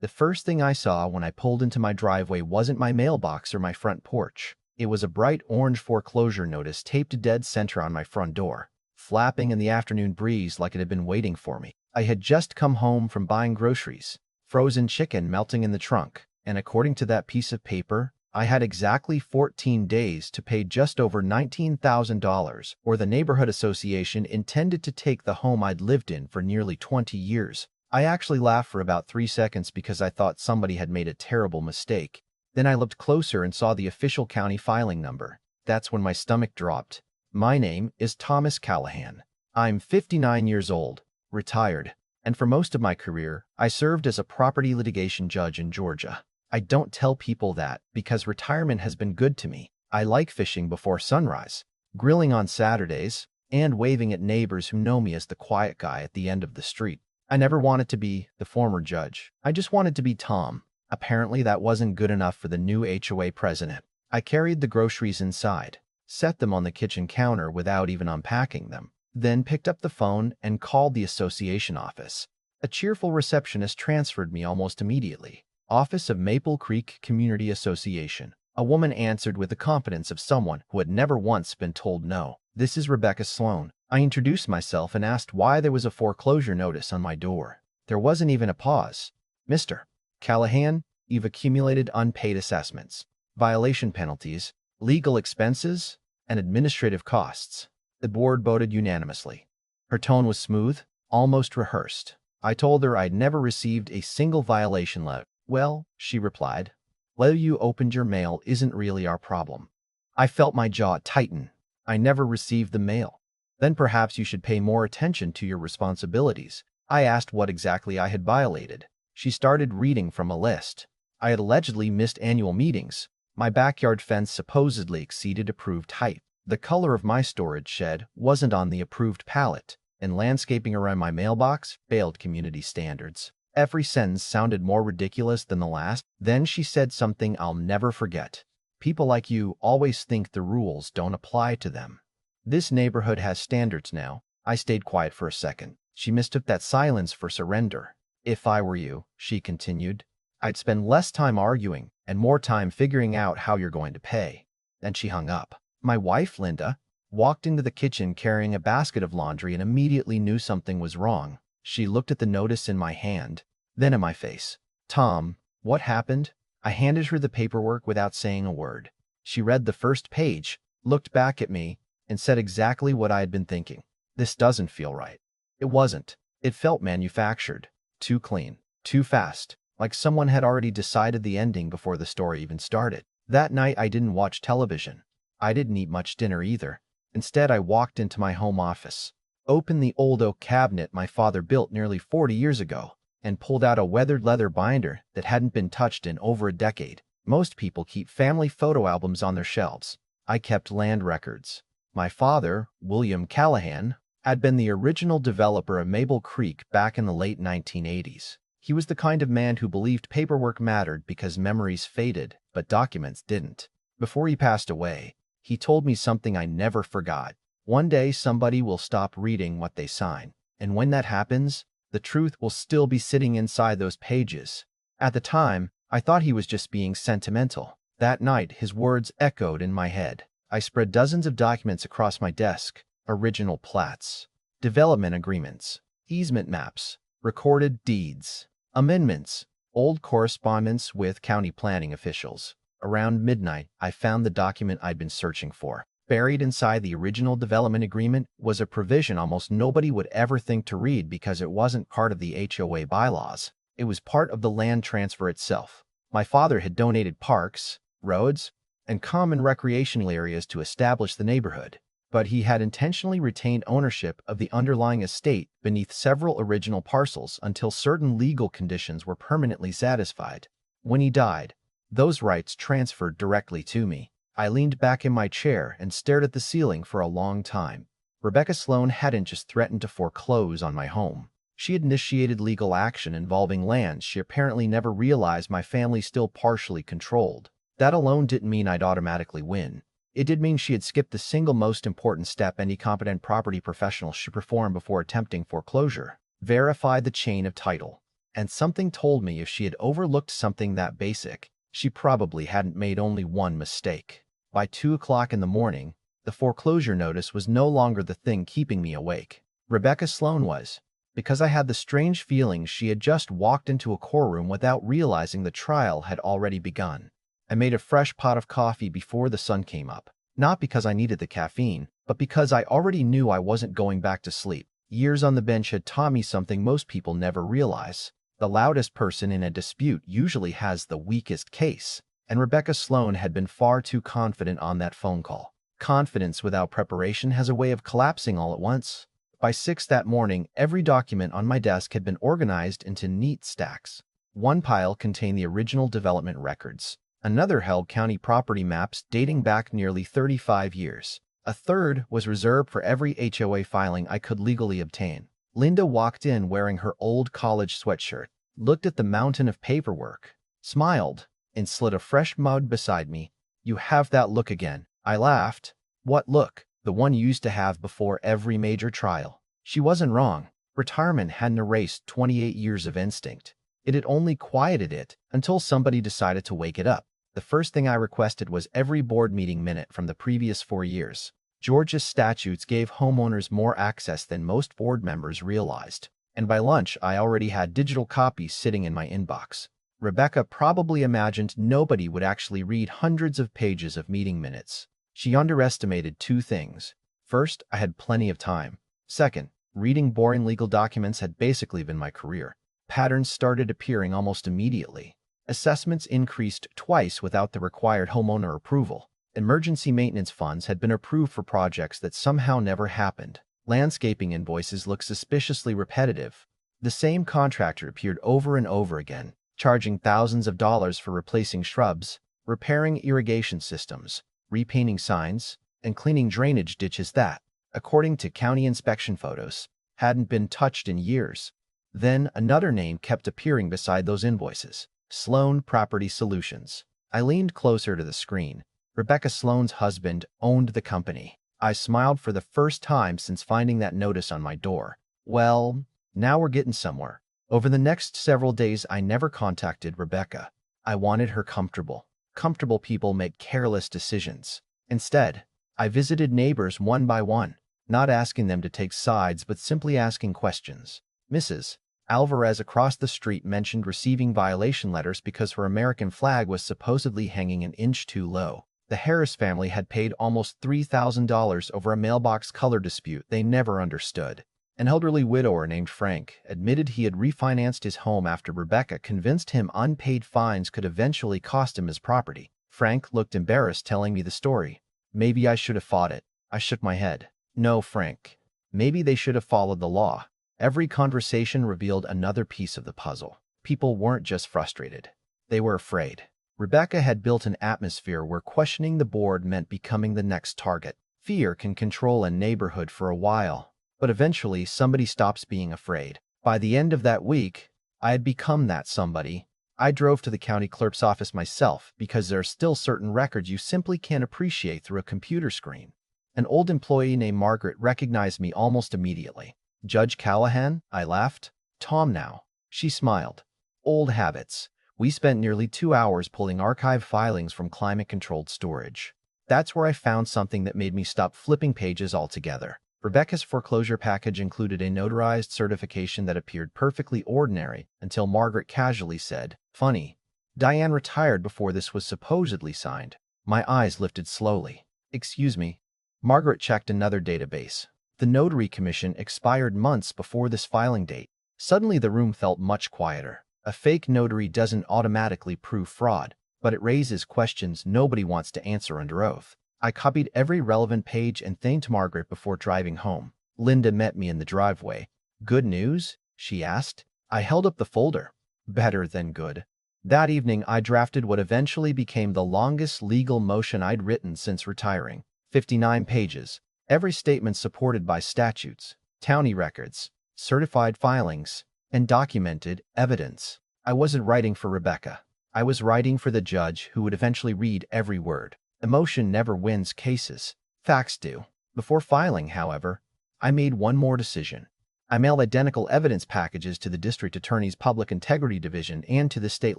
The first thing I saw when I pulled into my driveway wasn't my mailbox or my front porch. It was a bright orange foreclosure notice taped dead center on my front door, flapping in the afternoon breeze like it had been waiting for me. I had just come home from buying groceries, frozen chicken melting in the trunk, and according to that piece of paper, I had exactly 14 days to pay just over $19,000, or the neighborhood association intended to take the home I'd lived in for nearly 20 years. I actually laughed for about 3 seconds because I thought somebody had made a terrible mistake. Then I looked closer and saw the official county filing number. That's when my stomach dropped. My name is Thomas Callahan. I'm 59 years old, retired, and for most of my career, I served as a property litigation judge in Georgia. I don't tell people that because retirement has been good to me. I like fishing before sunrise, grilling on Saturdays, and waving at neighbors who know me as the quiet guy at the end of the street. I never wanted to be the former judge. I just wanted to be Tom. Apparently that wasn't good enough for the new HOA president. I carried the groceries inside, set them on the kitchen counter without even unpacking them, then picked up the phone and called the association office. A cheerful receptionist transferred me almost immediately. Office of Maple Creek Community Association. A woman answered with the confidence of someone who had never once been told no. This is Rebecca Sloan. I introduced myself and asked why there was a foreclosure notice on my door. There wasn't even a pause. Mr. Callahan, you've accumulated unpaid assessments, violation penalties, legal expenses, and administrative costs. The board voted unanimously. Her tone was smooth, almost rehearsed. I told her I'd never received a single violation letter. Well, she replied, whether you opened your mail isn't really our problem. I felt my jaw tighten. I never received the mail. Then perhaps you should pay more attention to your responsibilities. I asked what exactly I had violated. She started reading from a list. I had allegedly missed annual meetings. My backyard fence supposedly exceeded approved height. The color of my storage shed wasn't on the approved palette, and landscaping around my mailbox failed community standards. Every sentence sounded more ridiculous than the last. Then she said something I'll never forget. People like you always think the rules don't apply to them. This neighborhood has standards now. I stayed quiet for a second. She mistook that silence for surrender. If I were you, she continued, I'd spend less time arguing and more time figuring out how you're going to pay. Then she hung up. My wife, Linda, walked into the kitchen carrying a basket of laundry and immediately knew something was wrong. She looked at the notice in my hand, then at my face. Tom, what happened? I handed her the paperwork without saying a word. She read the first page, looked back at me, and said exactly what I had been thinking. This doesn't feel right. It wasn't. It felt manufactured. Too clean. Too fast. Like someone had already decided the ending before the story even started. That night I didn't watch television. I didn't eat much dinner either. Instead, I walked into my home office, opened the old oak cabinet my father built nearly 40 years ago, and pulled out a weathered leather binder that hadn't been touched in over a decade. Most people keep family photo albums on their shelves. I kept land records. My father, William Callahan, had been the original developer of Maple Creek back in the late 1980s. He was the kind of man who believed paperwork mattered because memories faded, but documents didn't. Before he passed away, he told me something I never forgot. One day somebody will stop reading what they sign, and when that happens, the truth will still be sitting inside those pages. At the time, I thought he was just being sentimental. That night, his words echoed in my head. I spread dozens of documents across my desk. Original plats, development agreements, easement maps, recorded deeds, amendments, old correspondence with county planning officials. Around midnight, I found the document I'd been searching for. Buried inside the original development agreement was a provision almost nobody would ever think to read because it wasn't part of the HOA bylaws. It was part of the land transfer itself. My father had donated parks, roads, and common recreational areas to establish the neighborhood, but he had intentionally retained ownership of the underlying estate beneath several original parcels until certain legal conditions were permanently satisfied. When he died, those rights transferred directly to me. I leaned back in my chair and stared at the ceiling for a long time. Rebecca Sloan hadn't just threatened to foreclose on my home. She had initiated legal action involving land she apparently never realized my family still partially controlled. That alone didn't mean I'd automatically win. It did mean she had skipped the single most important step any competent property professional should perform before attempting foreclosure: verify the chain of title. And something told me if she had overlooked something that basic, she probably hadn't made only one mistake. By 2 o'clock in the morning, the foreclosure notice was no longer the thing keeping me awake. Rebecca Sloan was, because I had the strange feeling she had just walked into a courtroom without realizing the trial had already begun. I made a fresh pot of coffee before the sun came up, not because I needed the caffeine, but because I already knew I wasn't going back to sleep. Years on the bench had taught me something most people never realize. The loudest person in a dispute usually has the weakest case, and Rebecca Sloan had been far too confident on that phone call. Confidence without preparation has a way of collapsing all at once. By 6 that morning, every document on my desk had been organized into neat stacks. One pile contained the original development records. Another held county property maps dating back nearly 35 years. A third was reserved for every HOA filing I could legally obtain. Linda walked in wearing her old college sweatshirt, looked at the mountain of paperwork, smiled, and slid a fresh mug beside me. "You have that look again." I laughed. "What look?" "The one you used to have before every major trial." She wasn't wrong. Retirement hadn't erased 28 years of instinct. It had only quieted it until somebody decided to wake it up. The first thing I requested was every board meeting minute from the previous 4 years. Georgia's statutes gave homeowners more access than most board members realized, and by lunch I already had digital copies sitting in my inbox. Rebecca probably imagined nobody would actually read hundreds of pages of meeting minutes. She underestimated 2 things. First, I had plenty of time. Second, reading boring legal documents had basically been my career. Patterns started appearing almost immediately. Assessments increased twice without the required homeowner approval. Emergency maintenance funds had been approved for projects that somehow never happened. Landscaping invoices looked suspiciously repetitive. The same contractor appeared over and over again, charging thousands of dollars for replacing shrubs, repairing irrigation systems, repainting signs, and cleaning drainage ditches that, according to county inspection photos, hadn't been touched in years. Then another name kept appearing beside those invoices: Sloan Property Solutions. I leaned closer to the screen. Rebecca Sloan's husband owned the company. I smiled for the first time since finding that notice on my door. Well, now we're getting somewhere. Over the next several days, I never contacted Rebecca. I wanted her comfortable. Comfortable people make careless decisions. Instead, I visited neighbors one by one, not asking them to take sides but simply asking questions. Mrs. Alvarez across the street mentioned receiving violation letters because her American flag was supposedly hanging an inch too low. The Harris family had paid almost $3,000 over a mailbox color dispute they never understood. An elderly widower named Frank admitted he had refinanced his home after Rebecca convinced him unpaid fines could eventually cost him his property. Frank looked embarrassed telling me the story. "Maybe I should have fought it." I shook my head. "No, Frank. Maybe they should have followed the law." Every conversation revealed another piece of the puzzle. People weren't just frustrated. They were afraid. Rebecca had built an atmosphere where questioning the board meant becoming the next target. Fear can control a neighborhood for a while, but eventually somebody stops being afraid. By the end of that week, I had become that somebody. I drove to the county clerk's office myself because there are still certain records you simply can't appreciate through a computer screen. An old employee named Margaret recognized me almost immediately. "Judge Callahan?" I laughed. "Tom now." She smiled. "Old habits." We spent nearly 2 hours pulling archive filings from climate-controlled storage. That's where I found something that made me stop flipping pages altogether. Rebecca's foreclosure package included a notarized certification that appeared perfectly ordinary until Margaret casually said, "Funny, Diane retired before this was supposedly signed." My eyes lifted slowly. "Excuse me." Margaret checked another database. The notary commission expired months before this filing date. Suddenly the room felt much quieter. A fake notary doesn't automatically prove fraud, but it raises questions nobody wants to answer under oath. I copied every relevant page and thanked Margaret before driving home. Linda met me in the driveway. "Good news?" she asked. I held up the folder. "Better than good." That evening, I drafted what eventually became the longest legal motion I'd written since retiring. 59 pages. Every statement supported by statutes, county records, certified filings, and documented evidence. I wasn't writing for Rebecca. I was writing for the judge who would eventually read every word. Emotion never wins cases. Facts do. Before filing, however, I made one more decision. I mailed identical evidence packages to the district attorney's public integrity division and to the state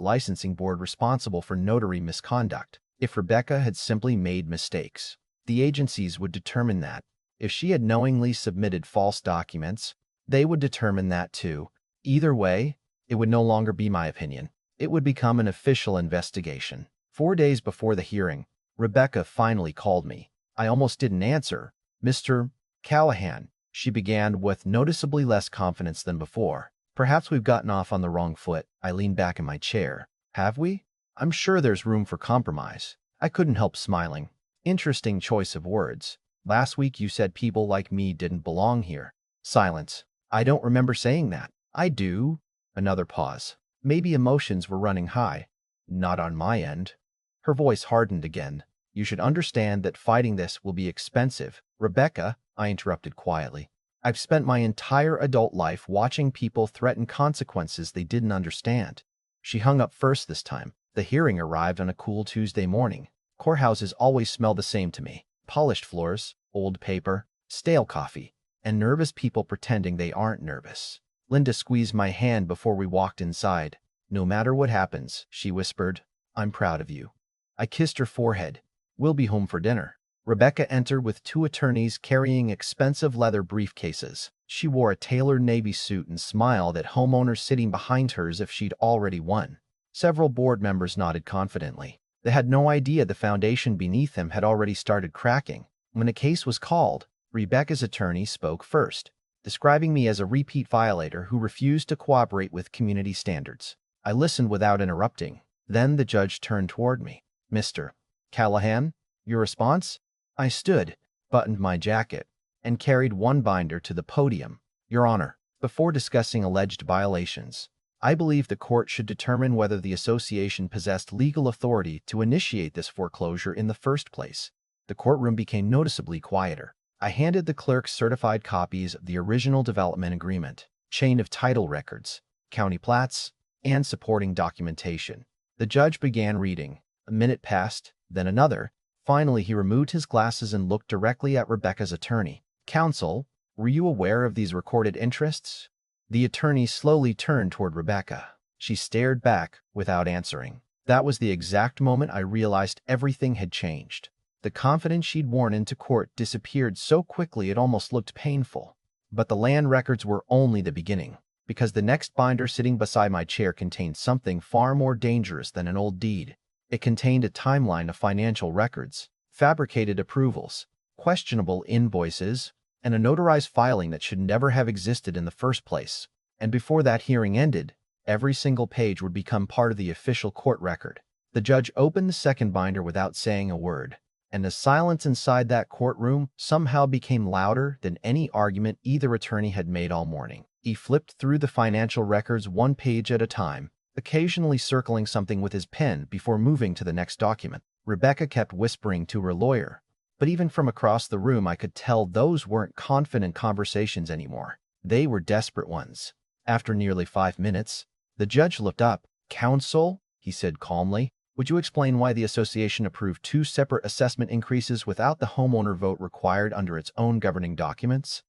licensing board responsible for notary misconduct. If Rebecca had simply made mistakes, the agencies would determine that. If she had knowingly submitted false documents, they would determine that too. Either way, it would no longer be my opinion. It would become an official investigation. 4 days before the hearing, Rebecca finally called me. I almost didn't answer. "Mr. Callahan," she began with noticeably less confidence than before. "Perhaps we've gotten off on the wrong foot." I leaned back in my chair. "Have we? I'm sure there's room for compromise." I couldn't help smiling. Interesting choice of words. "Last week you said people like me didn't belong here." Silence. "I don't remember saying that." "I do." Another pause. Maybe emotions were running high. "Not on my end." Her voice hardened again. "You should understand that fighting this will be expensive." "Rebecca," I interrupted quietly, "I've spent my entire adult life watching people threaten consequences they didn't understand." She hung up first this time. The hearing arrived on a cool Tuesday morning. Courthouses always smell the same to me. Polished floors, old paper, stale coffee, and nervous people pretending they aren't nervous. Linda squeezed my hand before we walked inside. "No matter what happens," she whispered, "I'm proud of you." I kissed her forehead. "We'll be home for dinner." Rebecca entered with 2 attorneys carrying expensive leather briefcases. She wore a tailored navy suit and smiled at homeowners sitting behind her as if she'd already won. Several board members nodded confidently. They had no idea the foundation beneath them had already started cracking. When a case was called, Rebecca's attorney spoke first, describing me as a repeat violator who refused to cooperate with community standards. I listened without interrupting. Then the judge turned toward me. "Mr. Callahan, your response?" I stood, buttoned my jacket, and carried 1 binder to the podium. "Your Honor, before discussing alleged violations, I believe the court should determine whether the association possessed legal authority to initiate this foreclosure in the first place." The courtroom became noticeably quieter. I handed the clerks certified copies of the original development agreement, chain of title records, county plats, and supporting documentation. The judge began reading. A minute passed, then another. Finally, he removed his glasses and looked directly at Rebecca's attorney. "Counsel, were you aware of these recorded interests?" The attorney slowly turned toward Rebecca. She stared back without answering. That was the exact moment I realized everything had changed. The confidence she'd worn into court disappeared so quickly it almost looked painful. But the land records were only the beginning, because the next binder sitting beside my chair contained something far more dangerous than an old deed. It contained a timeline of financial records, fabricated approvals, questionable invoices, and a notarized filing that should never have existed in the first place. And before that hearing ended, every single page would become part of the official court record. The judge opened the second binder without saying a word, and the silence inside that courtroom somehow became louder than any argument either attorney had made all morning. He flipped through the financial records 1 page at a time, occasionally circling something with his pen before moving to the next document. Rebecca kept whispering to her lawyer, but even from across the room I could tell those weren't confident conversations anymore. They were desperate ones. After nearly 5 minutes, the judge looked up. "Counsel," he said calmly, "would you explain why the association approved 2 separate assessment increases without the homeowner vote required under its own governing documents?"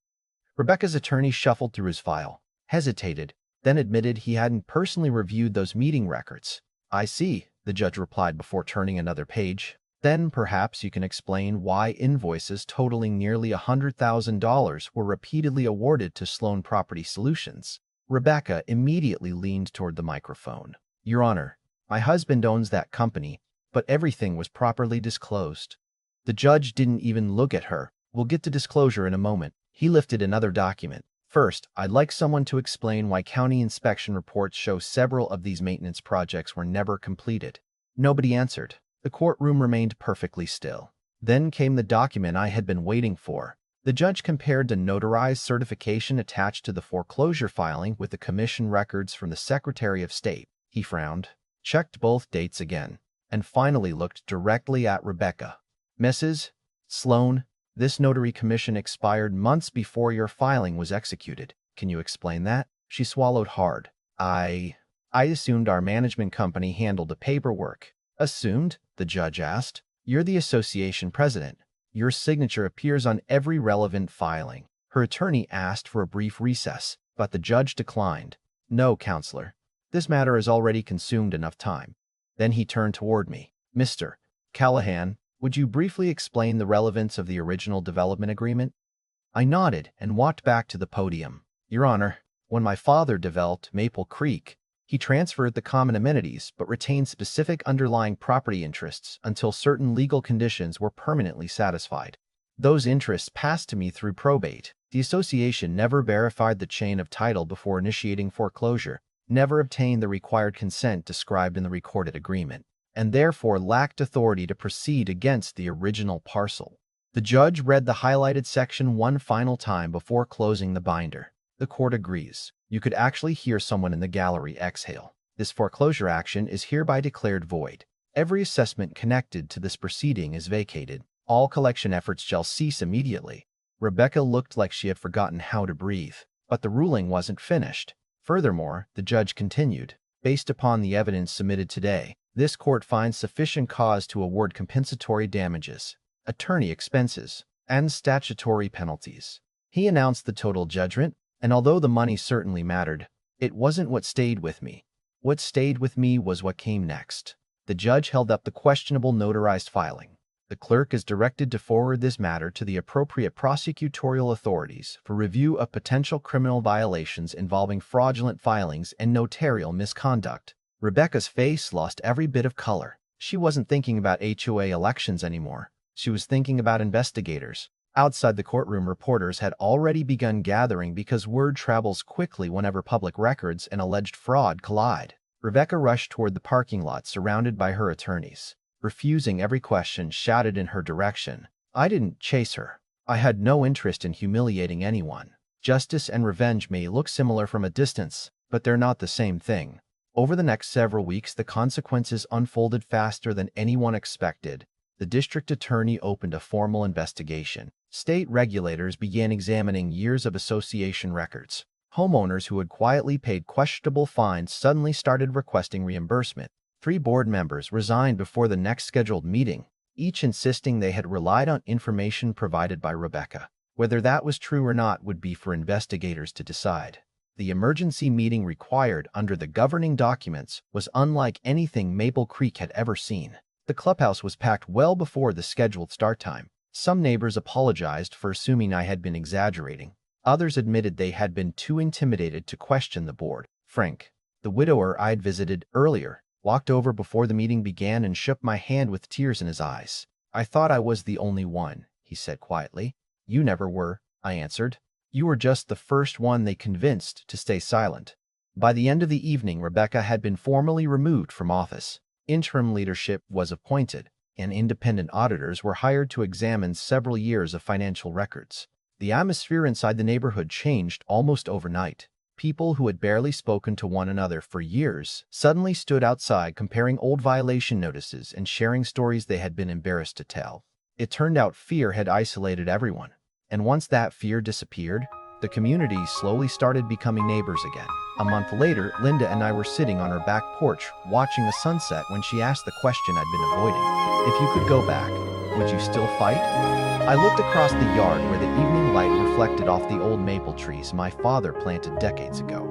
Rebecca's attorney shuffled through his file, hesitated, then admitted he hadn't personally reviewed those meeting records. "I see," the judge replied before turning another page. "Then perhaps you can explain why invoices totaling nearly $100,000 were repeatedly awarded to Sloan Property Solutions." Rebecca immediately leaned toward the microphone. "Your Honor, my husband owns that company, but everything was properly disclosed." The judge didn't even look at her. "We'll get to disclosure in a moment." He lifted another document. "First, I'd like someone to explain why county inspection reports show several of these maintenance projects were never completed." Nobody answered. The courtroom remained perfectly still. Then came the document I had been waiting for. The judge compared the notarized certification attached to the foreclosure filing with the commission records from the Secretary of State. He frowned, checked both dates again, and finally looked directly at Rebecca. "Mrs. Sloan, this notary commission expired months before your filing was executed. Can you explain that?" She swallowed hard. I assumed our management company handled the paperwork." "Assumed?" the judge asked. "You're the association president. Your signature appears on every relevant filing." Her attorney asked for a brief recess, but the judge declined. "No, counselor. This matter has already consumed enough time." Then he turned toward me. "Mr. Callahan, would you briefly explain the relevance of the original development agreement?" I nodded and walked back to the podium. "Your Honor, when my father developed Maple Creek, he transferred the common amenities but retained specific underlying property interests until certain legal conditions were permanently satisfied. Those interests passed to me through probate. The association never verified the chain of title before initiating foreclosure, never obtained the required consent described in the recorded agreement, and therefore lacked authority to proceed against the original parcel." The judge read the highlighted section one final time before closing the binder. "The court agrees." You could actually hear someone in the gallery exhale. "This foreclosure action is hereby declared void. Every assessment connected to this proceeding is vacated. All collection efforts shall cease immediately." Rebecca looked like she had forgotten how to breathe. But the ruling wasn't finished. Furthermore, the judge continued, "Based upon the evidence submitted today, this court finds sufficient cause to award compensatory damages, attorney expenses, and statutory penalties." He announced the total judgment, and although the money certainly mattered, it wasn't what stayed with me. What stayed with me was what came next. The judge held up the questionable notarized filing. "The clerk is directed to forward this matter to the appropriate prosecutorial authorities for review of potential criminal violations involving fraudulent filings and notarial misconduct." Rebecca's face lost every bit of color. She wasn't thinking about HOA elections anymore. She was thinking about investigators. Outside the courtroom, reporters had already begun gathering because word travels quickly whenever public records and alleged fraud collide. Rebecca rushed toward the parking lot surrounded by her attorneys. Refusing every question shouted in her direction. I didn't chase her. I had no interest in humiliating anyone. Justice and revenge may look similar from a distance, but they're not the same thing. Over the next several weeks, the consequences unfolded faster than anyone expected. The district attorney opened a formal investigation. State regulators began examining years of association records. Homeowners who had quietly paid questionable fines suddenly started requesting reimbursement. 3 board members resigned before the next scheduled meeting, each insisting they had relied on information provided by Rebecca. Whether that was true or not would be for investigators to decide. The emergency meeting required under the governing documents was unlike anything Maple Creek had ever seen. The clubhouse was packed well before the scheduled start time. Some neighbors apologized for assuming I had been exaggerating. Others admitted they had been too intimidated to question the board. Frank, the widower I'd visited earlier, walked over before the meeting began and shook my hand with tears in his eyes. "I thought I was the only one," he said quietly. "You never were," I answered. "You were just the first one they convinced to stay silent." By the end of the evening, Rebecca had been formally removed from office. Interim leadership was appointed, and independent auditors were hired to examine several years of financial records. The atmosphere inside the neighborhood changed almost overnight. People who had barely spoken to one another for years suddenly stood outside comparing old violation notices and sharing stories they had been embarrassed to tell. It turned out fear had isolated everyone, and once that fear disappeared, the community slowly started becoming neighbors again. A month later, Linda and I were sitting on her back porch watching the sunset when she asked the question I'd been avoiding. "If you could go back, would you still fight?" I looked across the yard where the evening light reflected off the old maple trees my father planted decades ago.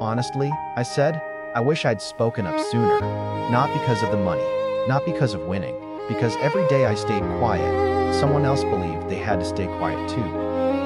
"Honestly," I said, "I wish I'd spoken up sooner. Not because of the money, not because of winning, because every day I stayed quiet, someone else believed they had to stay quiet too."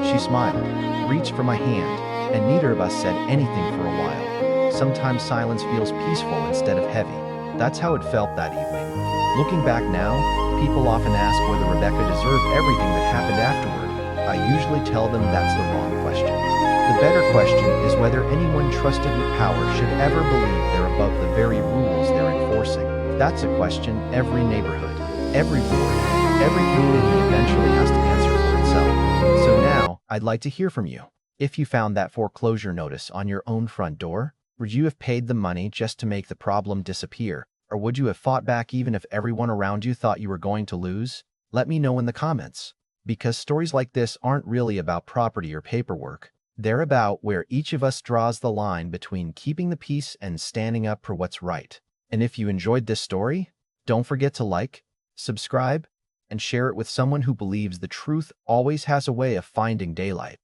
She smiled, reached for my hand, and neither of us said anything for a while. Sometimes silence feels peaceful instead of heavy. That's how it felt that evening. Looking back now, people often ask whether Rebecca deserved everything that happened afterward. I usually tell them that's the wrong question. The better question is whether anyone trusted with power should ever believe they're above the very rules they're enforcing. That's a question every neighborhood, every board, every community eventually has to answer for itself. So now, I'd like to hear from you. If you found that foreclosure notice on your own front door, would you have paid the money just to make the problem disappear? Or would you have fought back even if everyone around you thought you were going to lose? Let me know in the comments. Because stories like this aren't really about property or paperwork. They're about where each of us draws the line between keeping the peace and standing up for what's right. And if you enjoyed this story, don't forget to like, subscribe, and share it with someone who believes the truth always has a way of finding daylight.